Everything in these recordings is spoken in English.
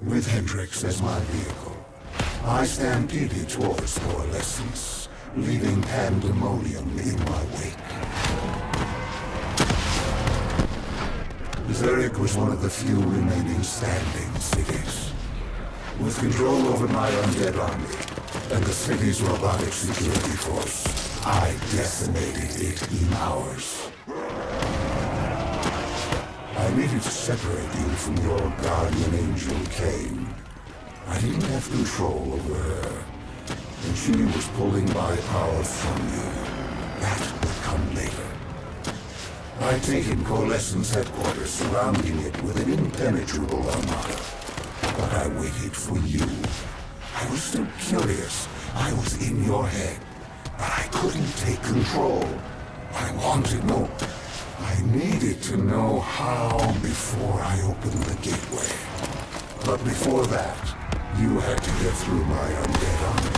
With Hendrix as my vehicle, I stampeded towards Coalescence, leaving pandemonium in my wake. Zurich was one of the few remaining standing cities. With control over my undead army and the city's robotic security force, I decimated it in hours. I needed to separate you from your guardian angel, Kane. I didn't have control over her, and she was pulling my power from you. That would come later. I'd taken Coalescence headquarters, surrounding it with an impenetrable armada. But I waited for you. I was still curious. I was in your head, but I couldn't take control. I wanted more. I needed to know how before I opened the gateway. But before that, you had to get through my undead army.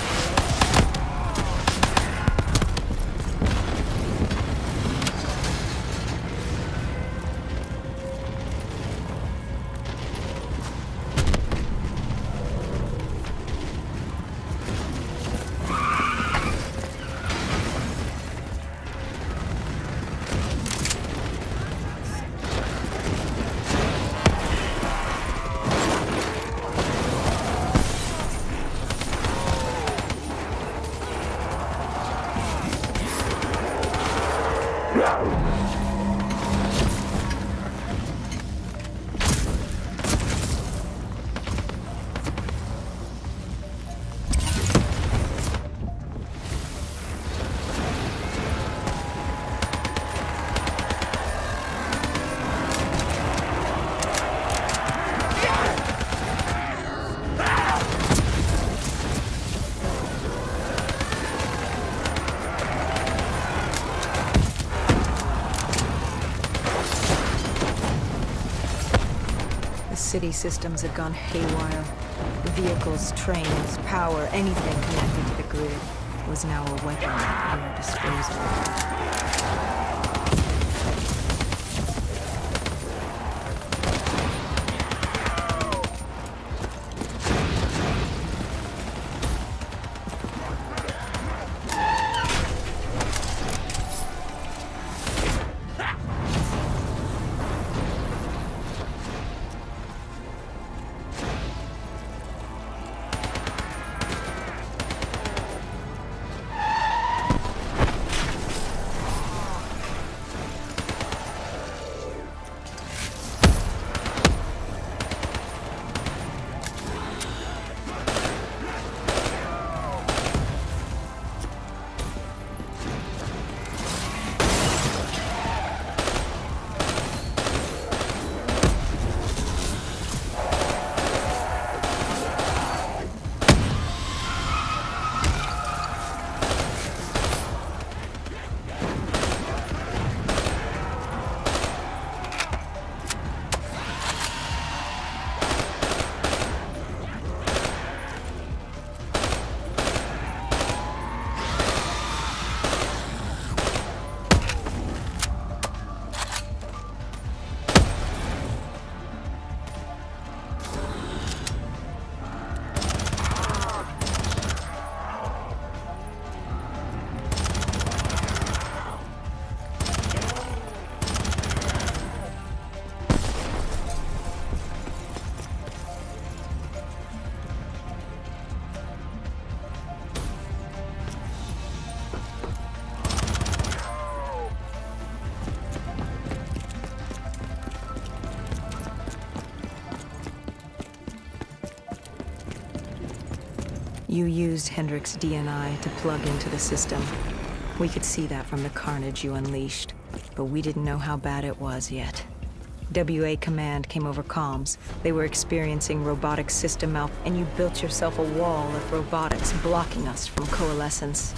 City systems had gone haywire. Vehicles, trains, power, anything connected to the grid was now a weapon at your disposal. You used Hendrix DNI to plug into the system. We could see that from the carnage you unleashed, but we didn't know how bad it was yet. WA Command came over comms. They were experiencing robotic system and you built yourself a wall of robotics blocking us from Coalescence.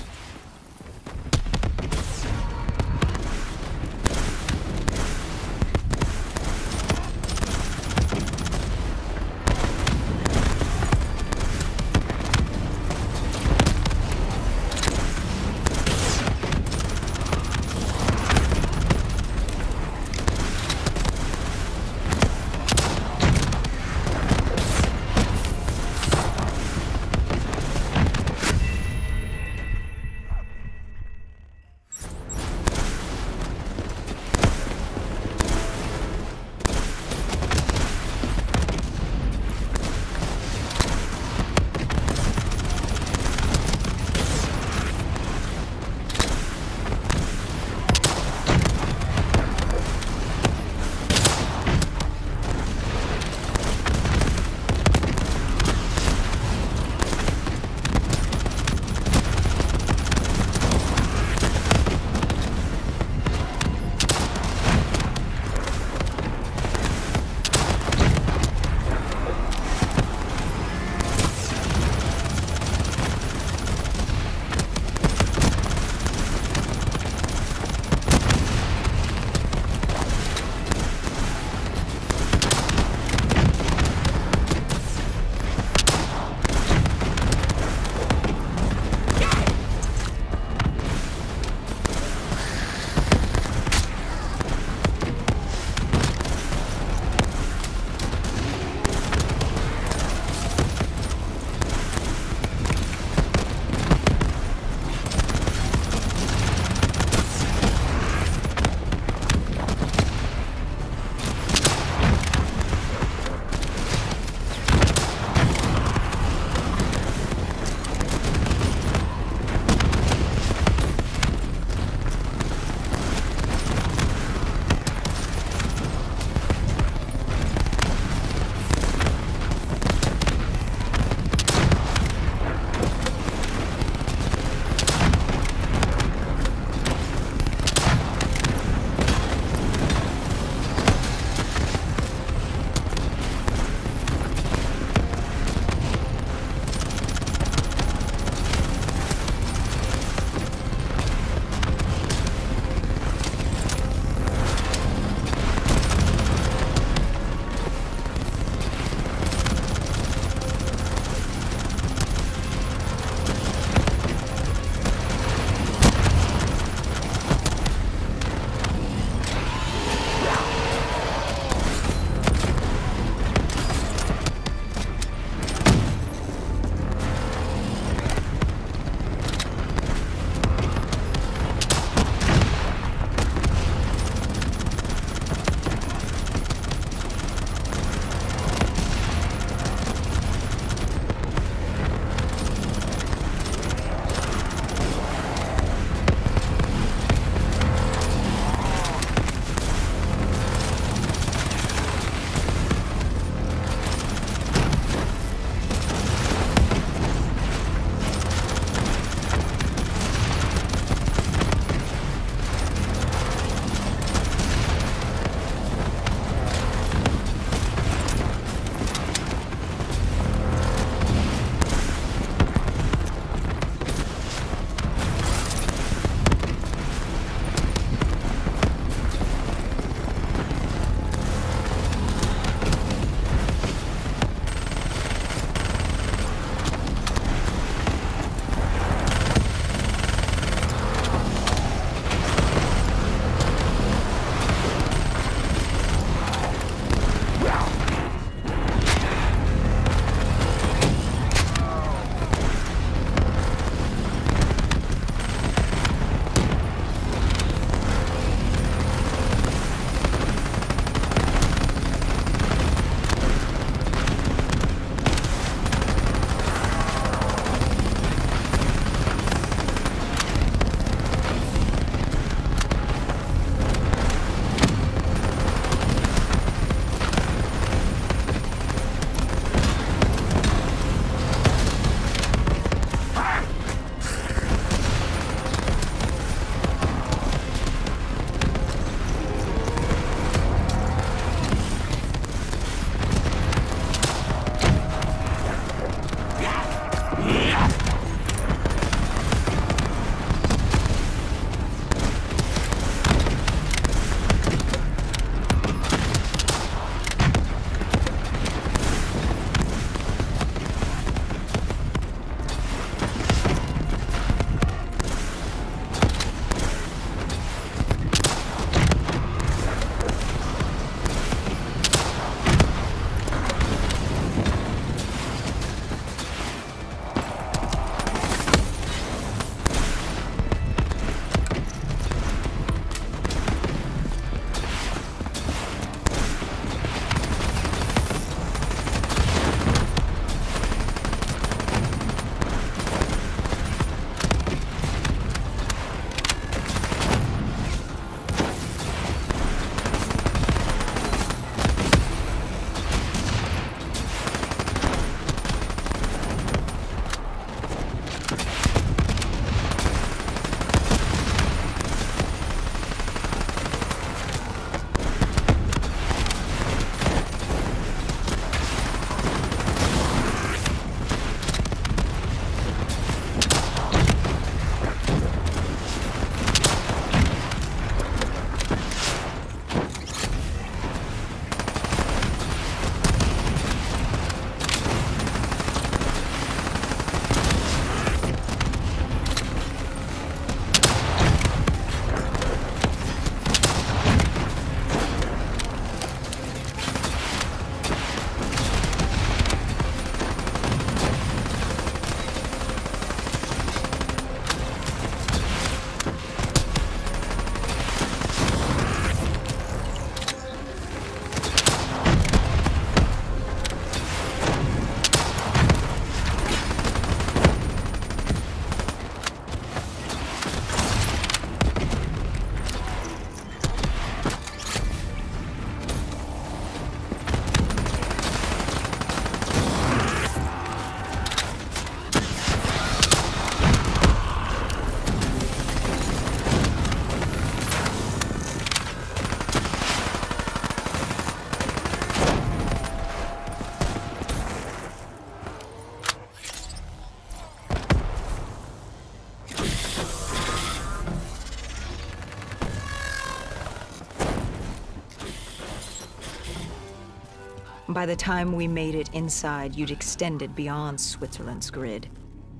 By the time we made it inside, you'd extended beyond Switzerland's grid.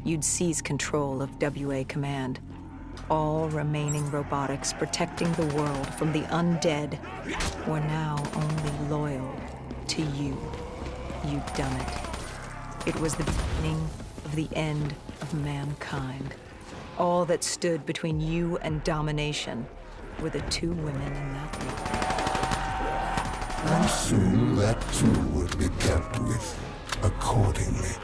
You'd seized control of WA Command. All remaining robotics protecting the world from the undead were now only loyal to you. You'd done it. It was the beginning of the end of mankind. All that stood between you and domination were the two women in that room. And soon that too would be dealt with accordingly.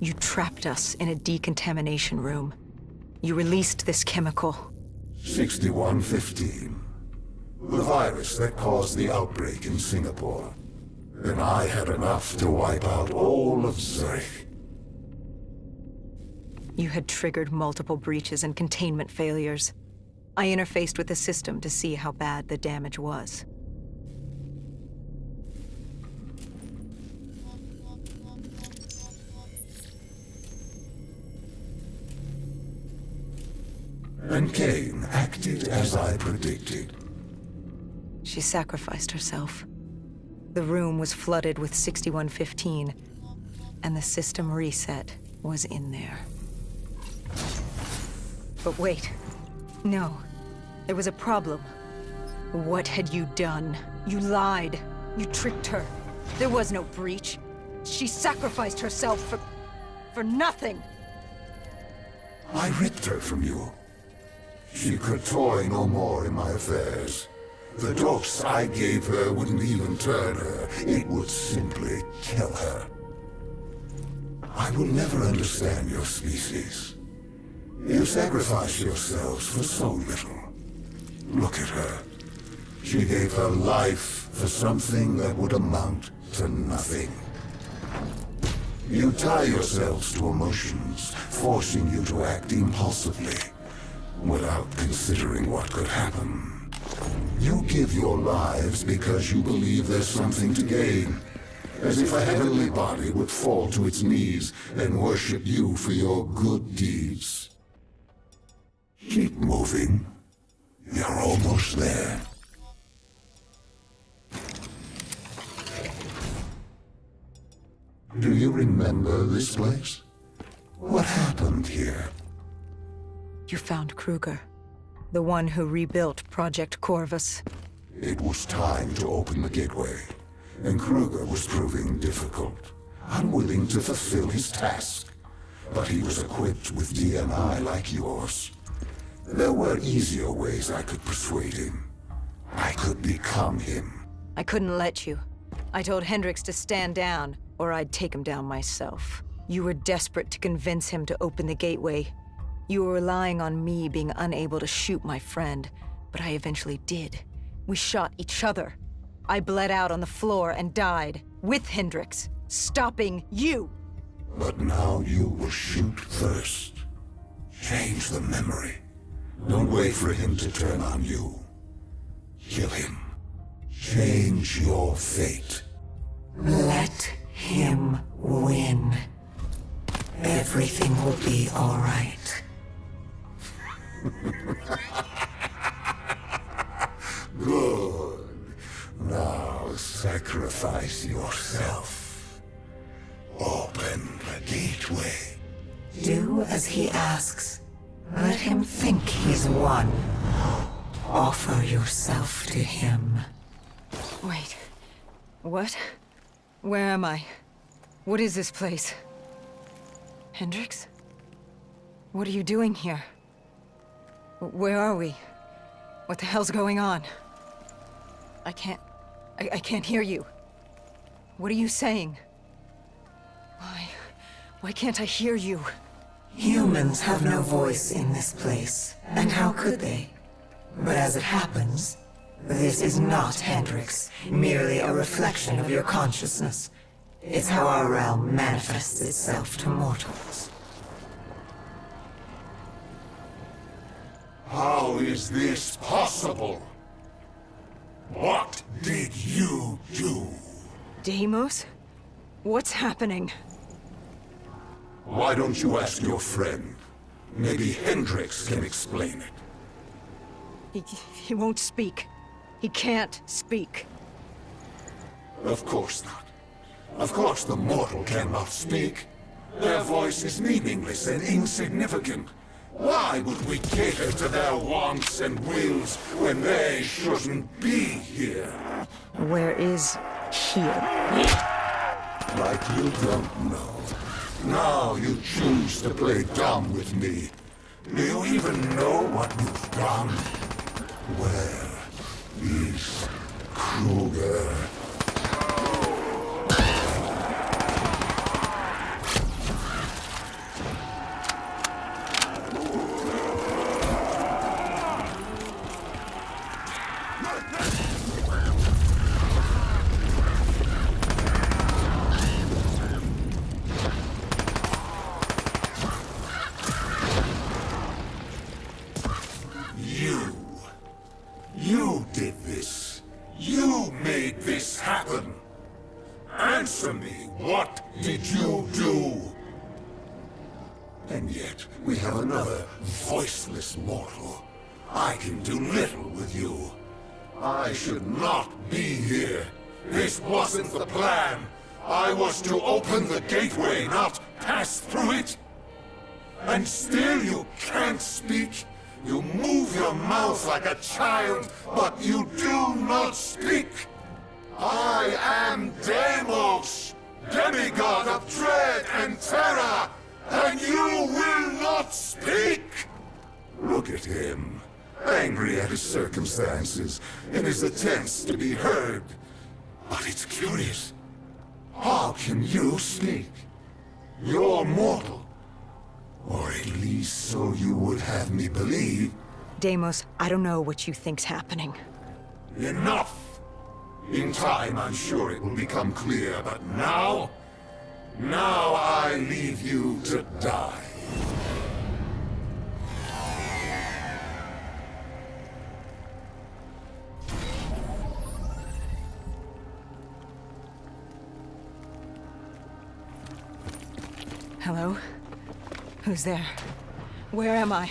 You trapped us in a decontamination room. You released this chemical. 6115. The virus that caused the outbreak in Singapore. And I had enough to wipe out all of Zurich. You had triggered multiple breaches and containment failures. I interfaced with the system to see how bad the damage was. And Kane acted as I predicted. She sacrificed herself. The room was flooded with 6115, and the system reset was in there. But wait. No. There was a problem. What had you done? You lied. You tricked her. There was no breach. She sacrificed herself for nothing. I ripped her from you. She could toy no more in my affairs. The dose I gave her wouldn't even turn her. It would simply kill her. I will never understand your species. You sacrifice yourselves for so little. Look at her. She gave her life for something that would amount to nothing. You tie yourselves to emotions, forcing you to act impulsively, without considering what could happen. You give your lives because you believe there's something to gain, as if a heavenly body would fall to its knees and worship you for your good deeds. Keep moving. You're almost there. Do you remember this place? What happened here? You found Kruger, the one who rebuilt Project Corvus. It was time to open the gateway, and Kruger was proving difficult, unwilling to fulfill his task. But he was equipped with DNI like yours. There were easier ways I could persuade him. I could become him. I couldn't let you. I told Hendricks to stand down, or I'd take him down myself. You were desperate to convince him to open the gateway. You were relying on me being unable to shoot my friend, but I eventually did. We shot each other. I bled out on the floor and died, with Hendricks, stopping you! But now you will shoot first. Change the memory. Don't wait for him to turn on you. Kill him. Change your fate. Let him win. Everything will be all right. Good. Now sacrifice yourself. Open the gateway. Do as he asks. Let him think he's won. Offer yourself to him. Wait. What? Where am I? What is this place? Hendricks? What are you doing here? Where are we? What the hell's going on? I can't hear you. What are you saying? Why can't I hear you? Humans have no voice in this place, and how could they? But as it happens, this is not Hendricks, merely a reflection of your consciousness. It's how our realm manifests itself to mortals. How is this possible? What did you do? Deimos? What's happening? Why don't you ask your friend? Maybe Hendricks can explain it. He won't speak. He can't speak. Of course not. Of course the mortal cannot speak. Their voice is meaningless and insignificant. Why would we cater to their wants and wills when they shouldn't be here? Where is here? Like you don't know. Now you choose to play dumb with me. Do you even know what you've done? Where is Kruger? You did this. You made this happen. Answer me, what did you do? And yet, we have another voiceless mortal. I can do little with you. I should not be here. This wasn't the plan. I was to open the gateway, not pass through it. And still you can't speak. You move your mouth like a child, but you do not speak. I am Deimos, demigod of dread and terror, and you will not speak! Look at him, angry at his circumstances, in his attempts to be heard. But it's curious. How can you speak? You're mortal. Or at least so you would have me believe. Deimos, I don't know what you think's happening. Enough! In time, I'm sure it will become clear, but now... Now I leave you to die. Hello? Who's there? Where am I?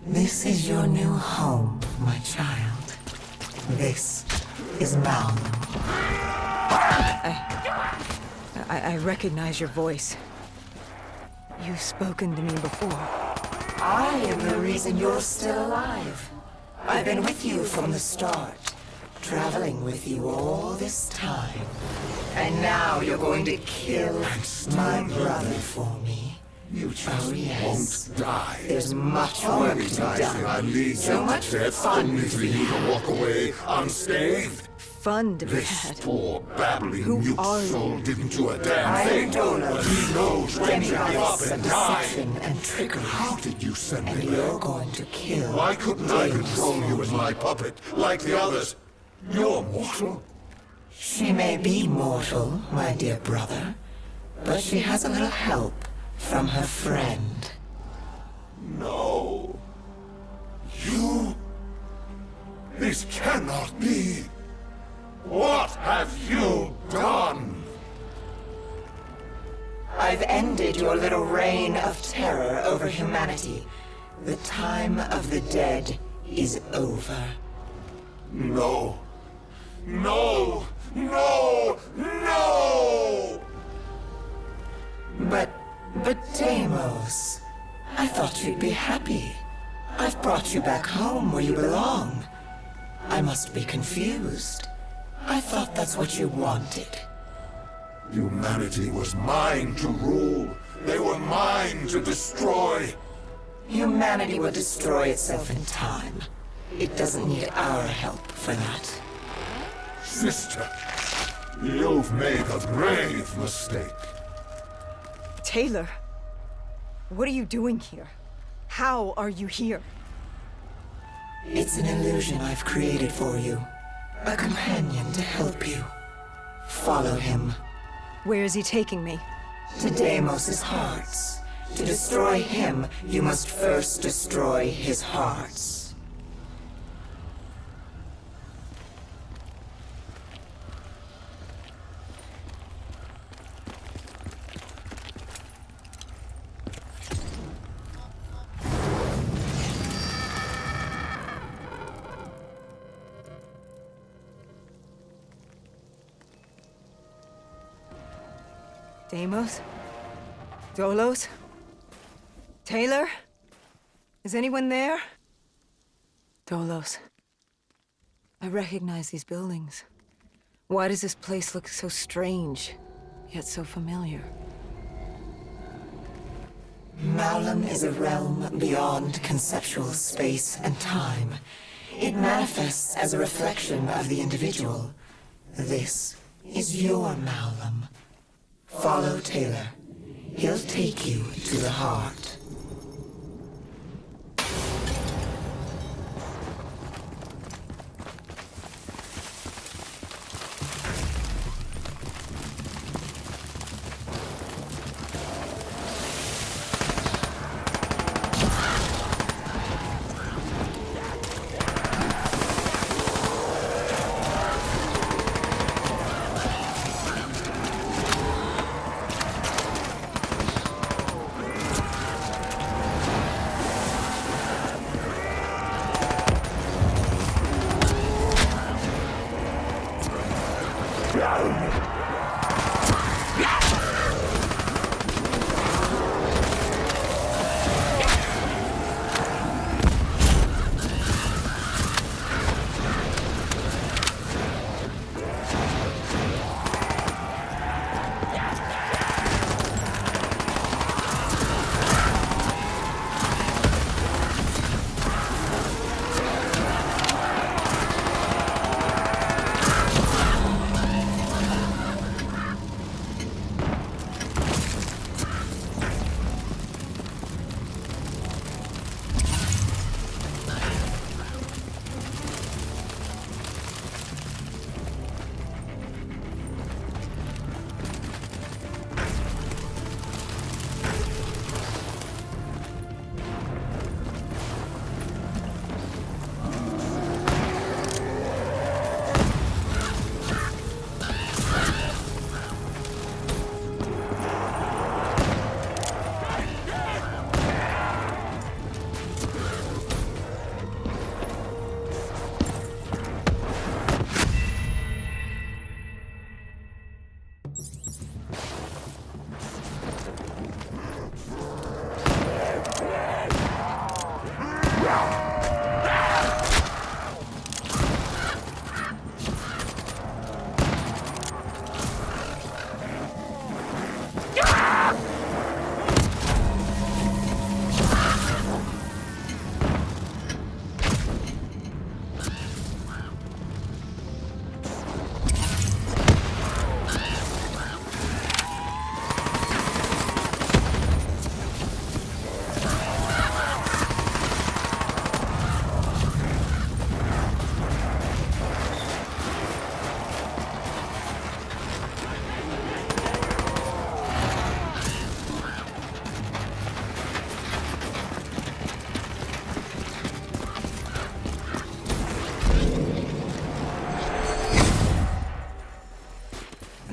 This is your new home, my child. This is Malum. I recognize your voice. You've spoken to me before. I am the reason you're still alive. I've been with you from the start, traveling with you all this time. And now you're going to kill my brother for me. You just yes. won't die. There's much work to be I done. lead So you much to death fun only to for be you to had. walk away unscathed. Fun to be This had. poor babbling Who mute are soul you? didn't do a damn I thing. am Dolos, But he knows when to give up demigoddess and of die. deception and trickery. How did you send And me you're back? going to kill Why couldn't I Deimos control you for as me. my puppet, like the others? You're mortal. She may be mortal, my dear brother, but she has a little help from her friend. No. You... This cannot be. What have you done? I've ended your little reign of terror over humanity. The time of the dead is over. No. No! No! No! But Deimos, I thought you'd be happy. I've brought you back home where you belong. I must be confused. I thought that's what you wanted. Humanity was mine to rule. They were mine to destroy. Humanity will destroy itself in time. It doesn't need our help for that. Sister, you've made a grave mistake. Taylor, what are you doing here? How are you here? It's an illusion I've created for you. A companion to help you. Follow him. Where is he taking me? To Deimos' hearts. To destroy him, you must first destroy his hearts. Deimos? Dolos? Taylor? Is anyone there? Dolos. I recognize these buildings. Why does this place look so strange, yet so familiar? Malum is a realm beyond conceptual space and time. It manifests as a reflection of the individual. This is your Malum. Follow Taylor. He'll take you to the heart.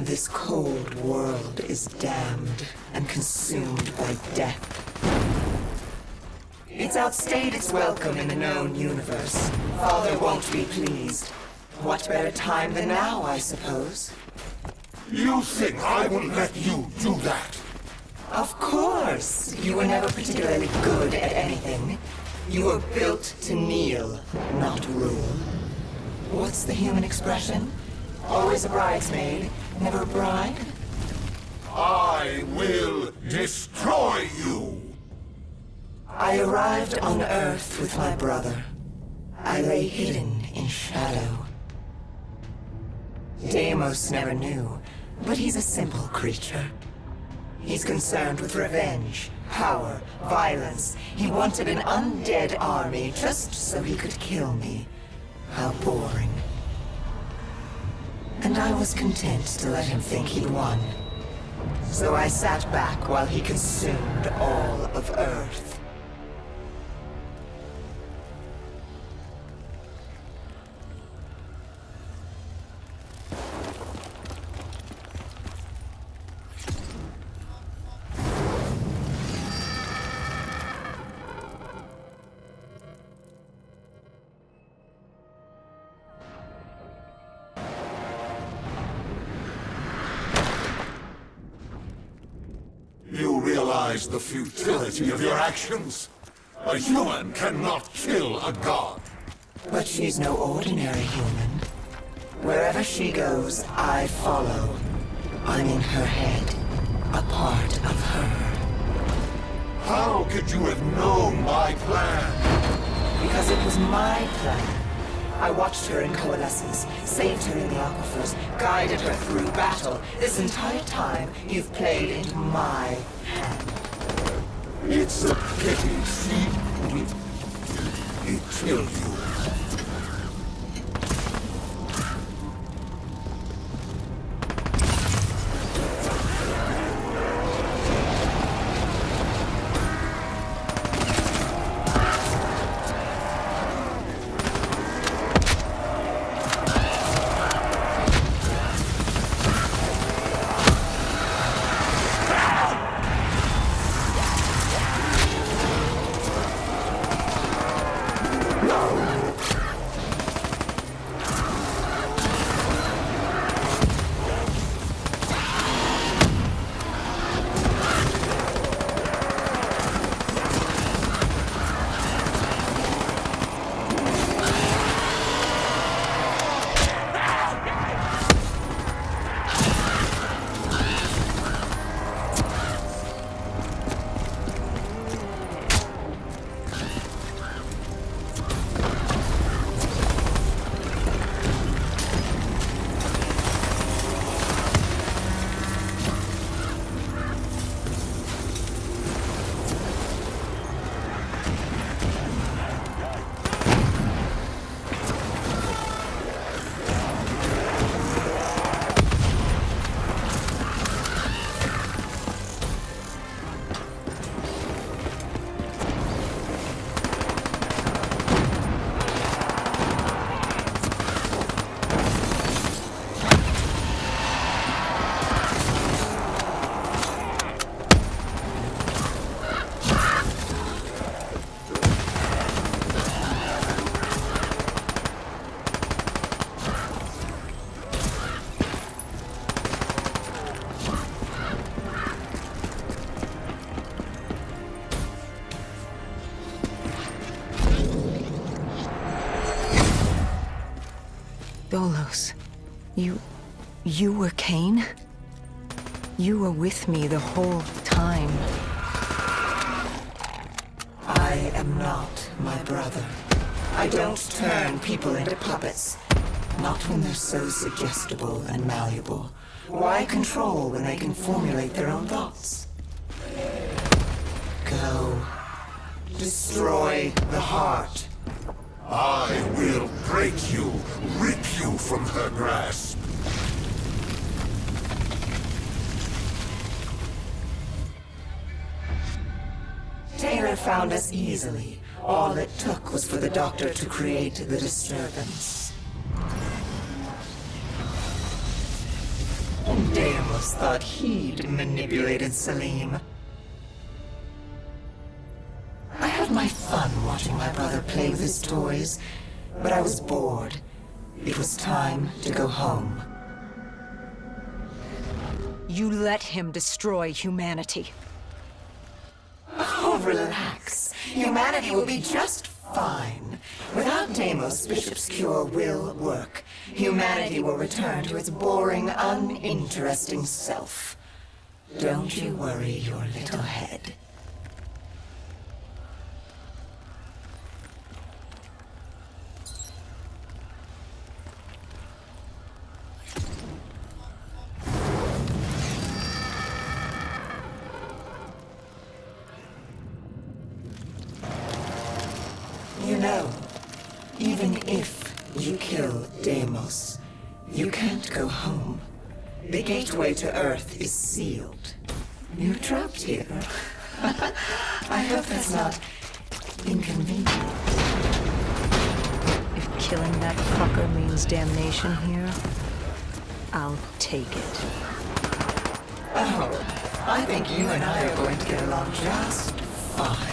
This cold world is damned and consumed by death. It's outstayed its welcome in the known universe. Father won't be pleased. What better time than now, I suppose? You think I will let you do that? Of course! You were never particularly good at anything. You were built to kneel, not rule. What's the human expression? Always a bridesmaid, never a bride? I will destroy you! I arrived on Earth with my brother. I lay hidden in shadow. Deimos never knew, but he's a simple creature. He's concerned with revenge, power, violence. He wanted an undead army just so he could kill me. How boring. And I was content to let him think he'd won. So I sat back while he consumed all of Earth. You realize the futility of your actions? A human cannot kill a god. But she's no ordinary human. Wherever she goes, I follow. I'm in her head, a part of her. How could you have known my plan? Because it was my plan. I watched her in coalescence, saved her in the aquifers, guided her through battle. This entire time, you've played into my hand. It's a pity, see? It killed you. No! Dolos, you were Kane? You were with me the whole time. I am not my brother. I don't turn people into puppets. Not when they're so suggestible and malleable. Why control when they can formulate their own thoughts? Go. Destroy the heart. I will break you, rip you from her grasp. Taylor found us easily. All it took was for the Doctor to create the disturbance. Deimos thought he'd manipulated Selim. I had my fun watching my brother play with his toys, but I was bored. It was time to go home. You let him destroy humanity. Oh, relax. Humanity will be just fine. Without Deimos, Bishop's cure will work. Humanity will return to its boring, uninteresting self. Don't you worry your little head. You know, even if you kill Deimos, you can't go home. The gateway to Earth is sealed. You're trapped here. I hope that's not inconvenient. If killing that fucker means damnation here, I'll take it. Oh, I think you and I are going to get along just fine.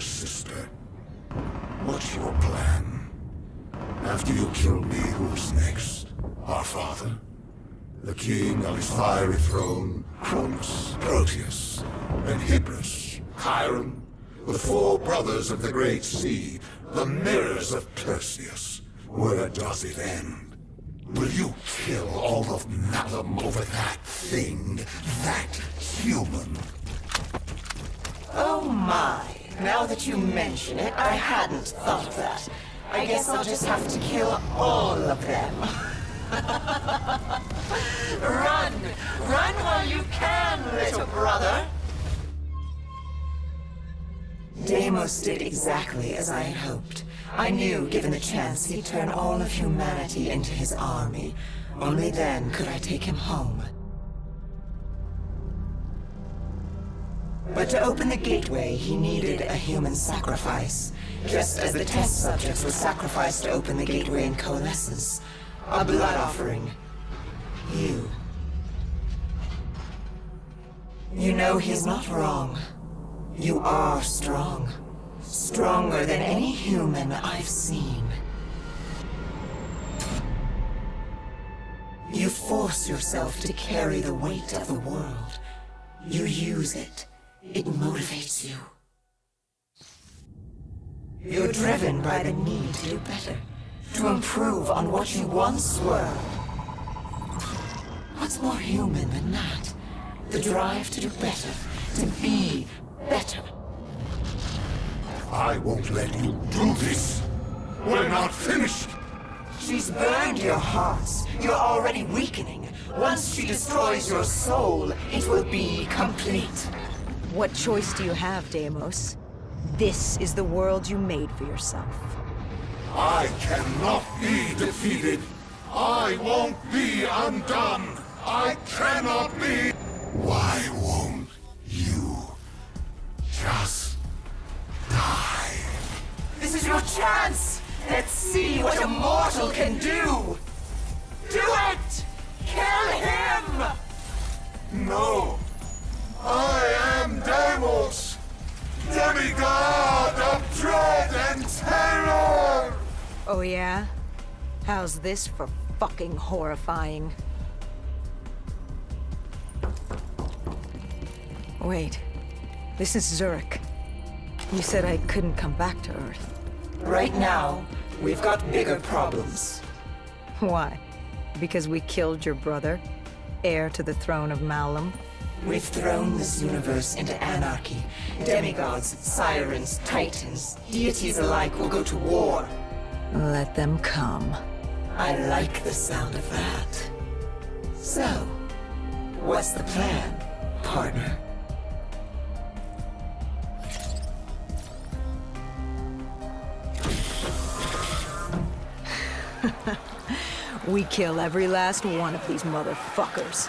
Sister, what's your plan? After you kill me, who's next? Our father? The king on his fiery throne? Cronus, Proteus, and Hybris, Chiron? The four brothers of the Great Sea, the mirrors of Perseus. Where does it end? Will you kill all of Malum over that thing? That human? Oh my. Now that you mention it, I hadn't thought of that. I guess I'll just have to kill all of them. Run! Run while you can, little brother. Deimos did exactly as I had hoped. I knew, given the chance, he'd turn all of humanity into his army. Only then could I take him home. But to open the gateway, he needed a human sacrifice. Just as the test subjects were sacrificed to open the gateway in Coalescence. A blood offering. You. You know, he's not wrong. You are strong. Stronger than any human I've seen. You force yourself to carry the weight of the world. You use it. It motivates you. You're driven by the need to do better. To improve on what you once were. What's more human than that? The drive to do better. To be better. I won't let you do this. We're not finished. She's burned your hearts. You're already weakening. Once she destroys your soul, it will be complete. What choice do you have, Deimos? This is the world you made for yourself. I cannot be defeated. I won't be undone. I cannot be. Why won't you just die? This is your chance! Let's see what a mortal can do! Do it! Kill him! No. I am Deimos, demigod of dread and terror! Oh yeah? How's this for fucking horrifying? Wait. This is Zurich. You said I couldn't come back to Earth. Right now, we've got bigger problems. Why? Because we killed your brother? Heir to the throne of Malum? We've thrown this universe into anarchy. Demigods, sirens, titans, deities alike will go to war. Let them come. I like the sound of that. So, what's the plan, partner? We kill every last one of these motherfuckers.